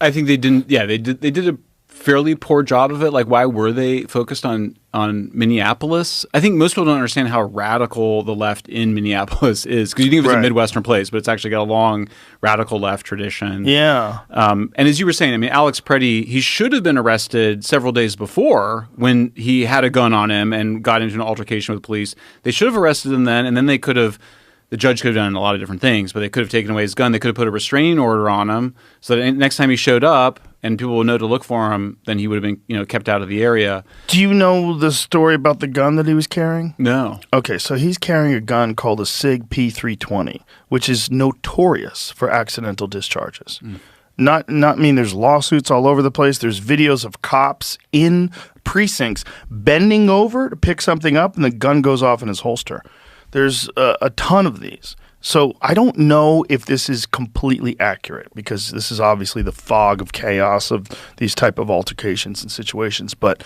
I think they didn't. Yeah, they did a fairly poor job of it. Like, why were they focused on Minneapolis? I think most people don't understand how radical the left in Minneapolis is, because you think of it as a Midwestern place, but it's actually got a long radical left tradition. Yeah. And as you were saying, I mean, Alex Pretti, he should have been arrested several days before when he had a gun on him and got into an altercation with police. They should have arrested him then, and then they could have. The judge could have done a lot of different things, but they could have taken away his gun. They could have put a restraining order on him, so that next time he showed up and people would know to look for him, then he would have been, kept out of the area. Do you know the story about the gun that he was carrying? No. Okay, so he's carrying a gun called a SIG P320, which is notorious for accidental discharges. Not mean there's lawsuits all over the place. There's videos of cops in precincts bending over to pick something up, and the gun goes off in his holster. There's a ton of these. So I don't know if this is completely accurate, because this is obviously the fog of chaos of these type of altercations and situations. But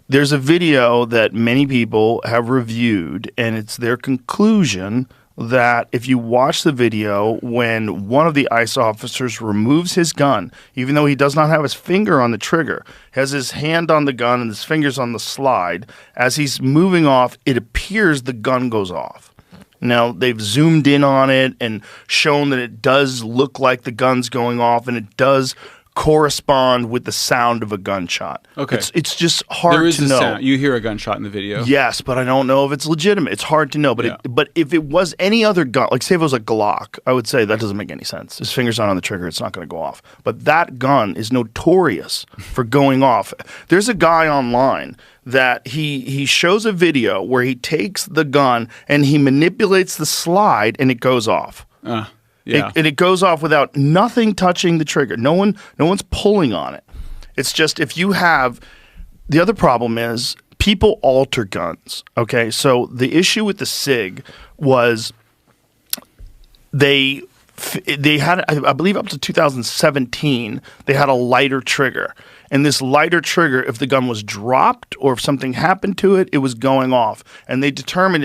there's a video that many people have reviewed, and it's their conclusion that if you watch the video, when one of the ICE officers removes his gun, even though he does not have his finger on the trigger, has his hand on the gun and his fingers on the slide, as he's moving off, it appears the gun goes off. Now, they've zoomed in on it and shown that it does look like the gun's going off, and it does correspond with the sound of a gunshot. Okay. It's just hard there is to a know. Sound. You hear a gunshot in the video. Yes, but I don't know if it's legitimate. It's hard to know. But but if it was any other gun, like say if it was a Glock, I would say that doesn't make any sense. His finger's not on the trigger. It's not going to go off. But that gun is notorious for going off. There's a guy online that he shows a video where he takes the gun and he manipulates the slide and it goes off. Yeah. And it goes off without nothing touching the trigger. No one's pulling on it. It's just if you have – the other problem is people alter guns, okay? So the issue with the SIG was they had, I believe up to 2017, they had a lighter trigger. And this lighter trigger, if the gun was dropped or if something happened to it, it was going off. And they determined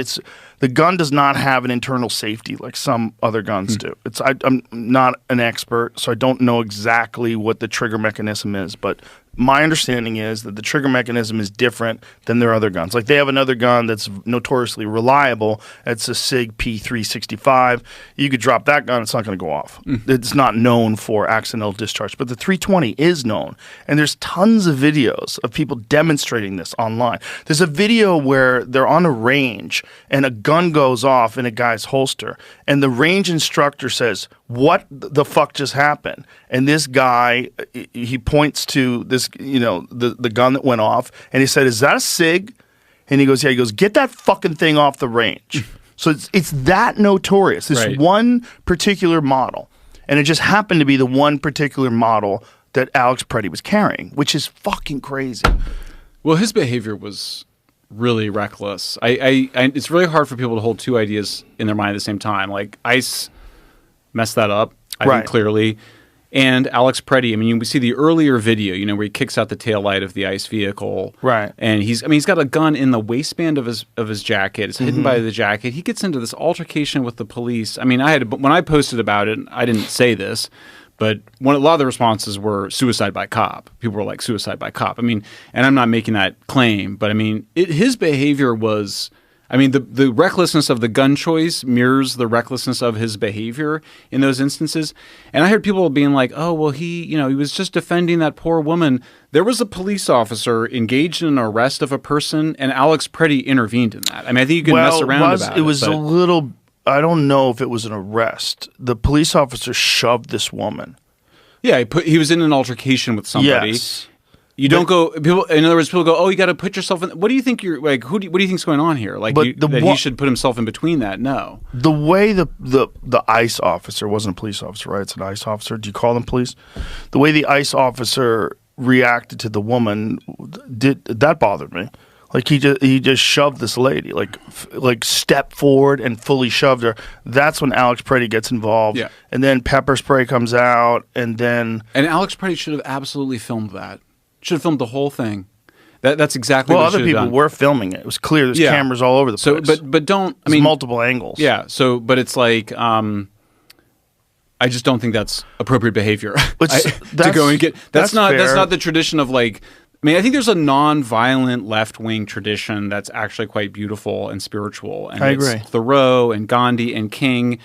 the gun does not have an internal safety like some other guns do. I'm not an expert, so I don't know exactly what the trigger mechanism is, but my understanding is that the trigger mechanism is different than their other guns. Like they have another gun that's notoriously reliable. It's a SIG P365. You could drop that gun, it's not going to go off. It's not known for accidental discharge, but the 320 is known. And there's tons of videos of people demonstrating this online. There's a video where they're on a range and a gun goes off in a guy's holster, and the range instructor says, "What the fuck just happened?" And this guy, he points to this, the gun that went off, and he said, "Is that a SIG?" And he goes, "Yeah." He goes, "Get that fucking thing off the range." So it's that notorious. This one particular model, and it just happened to be the one particular model that Alex Pretti was carrying, which is fucking crazy. Well, his behavior was really reckless. It's really hard for people to hold two ideas in their mind at the same time. Like ICE messed that up, I think clearly. And Alex Pretti, I mean, we see the earlier video, where he kicks out the taillight of the ICE vehicle. Right. And he's got a gun in the waistband of his jacket. It's hidden by the jacket. He gets into this altercation with the police. I mean, when I posted about it, I didn't say this, but a lot of the responses were suicide by cop. People were like, suicide by cop. I mean, and I'm not making that claim, but I mean, his behavior was, I mean, the recklessness of the gun choice mirrors the recklessness of his behavior in those instances. And I heard people being like, oh, well, he was just defending that poor woman. There was a police officer engaged in an arrest of a person, and Alex Pretti intervened in that. I mean, I think you can mess around about it. It was a little... I don't know if it was an arrest. The police officer shoved this woman. Yeah, he was in an altercation with somebody. Yes. You don't go. People, in other words, people go, "Oh, you got to put yourself in." What do you think you're like? What do you think's going on here? Like that he should put himself in between that? No. The way the ICE officer wasn't a police officer, right? It's an ICE officer. Do you call them police? The way the ICE officer reacted to the woman that bothered me. Like he just shoved this lady, like stepped forward and fully shoved her. That's when Alex Pretti gets involved. Yeah. And then pepper spray comes out, and Alex Pretti should have absolutely filmed that. Should have filmed the whole thing. That's exactly what he should have done. Well, other people were filming it. It was clear. There's cameras all over the place. So, but don't. There's multiple angles. Yeah. So, but it's like, I I just don't think that's appropriate behavior to go and get. That's not fair. the tradition of like. I mean, I think there's a non-violent left-wing tradition that's actually quite beautiful and spiritual. And I agree. Thoreau and Gandhi and King.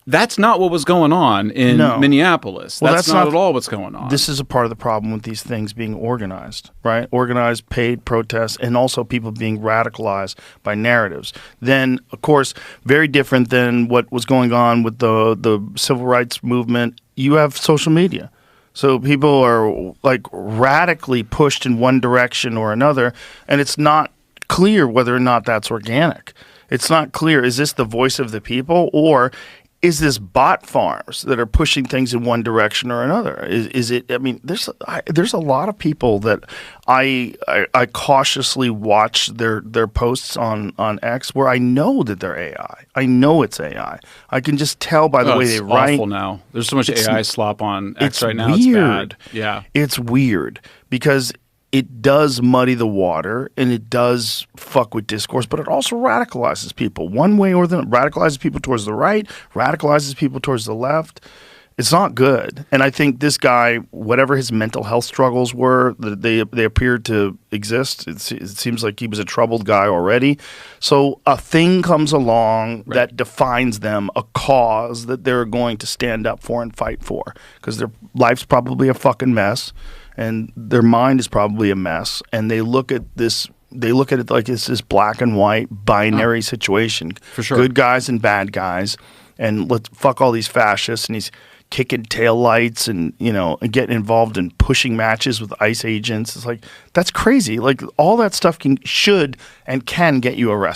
That's not what was going on in Minneapolis. Well, that's not at all what's going on. This is a part of the problem with these things being organized, right? Organized, paid protests, and also people being radicalized by narratives. Then, of course, very different than what was going on with the civil rights movement. You have social media. So people are like radically pushed in one direction or another, and it's not clear whether or not that's organic. It's not clear, is this the voice of the people, or is this bot farms that are pushing things in one direction or another? Is it? I mean, there's a lot of people that I cautiously watch their posts on X where I know that they're AI. I know it's AI. I can just tell by the way they write. It's awful now. There's so much AI slop on X right now. Weird. It's bad. Yeah, it's weird because it does muddy the water and it does fuck with discourse, but it also radicalizes people one way or the other. Radicalizes people towards the right, radicalizes people towards the left. It's not good. And I think this guy, whatever his mental health struggles were, they appeared to exist. It seems like he was a troubled guy already. So a thing comes along that defines them, a cause that they're going to stand up for and fight for, because their life's probably a fucking mess. And their mind is probably a mess, and they look at this. They look at it like it's this black and white binary situation. For sure, good guys and bad guys, and let's fuck all these fascists. And he's kicking taillights and and getting involved in pushing matches with ICE agents. It's like that's crazy. Like all that stuff should and can get you arrested.